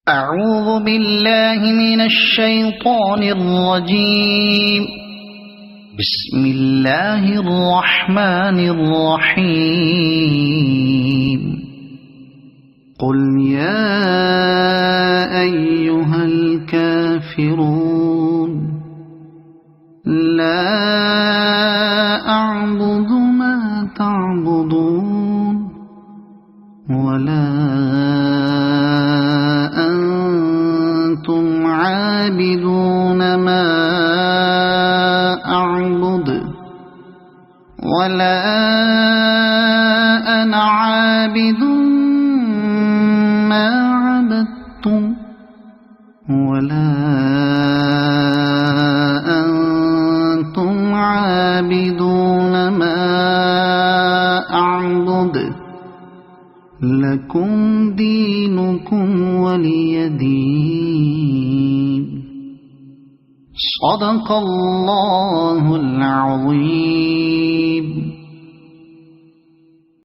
أعوذ بالله من الشيطان الرجيم بسم الله الرحمن الرحيم قل يا أيها الكافرون لا أعبد ما تعبدون ولا أنتم عابدون ما أعبد ولا أنا عابد ما عبدتم ولا أنتم عابدون ما أعبد لكم دينكم ولي دين صدق الله العظيم।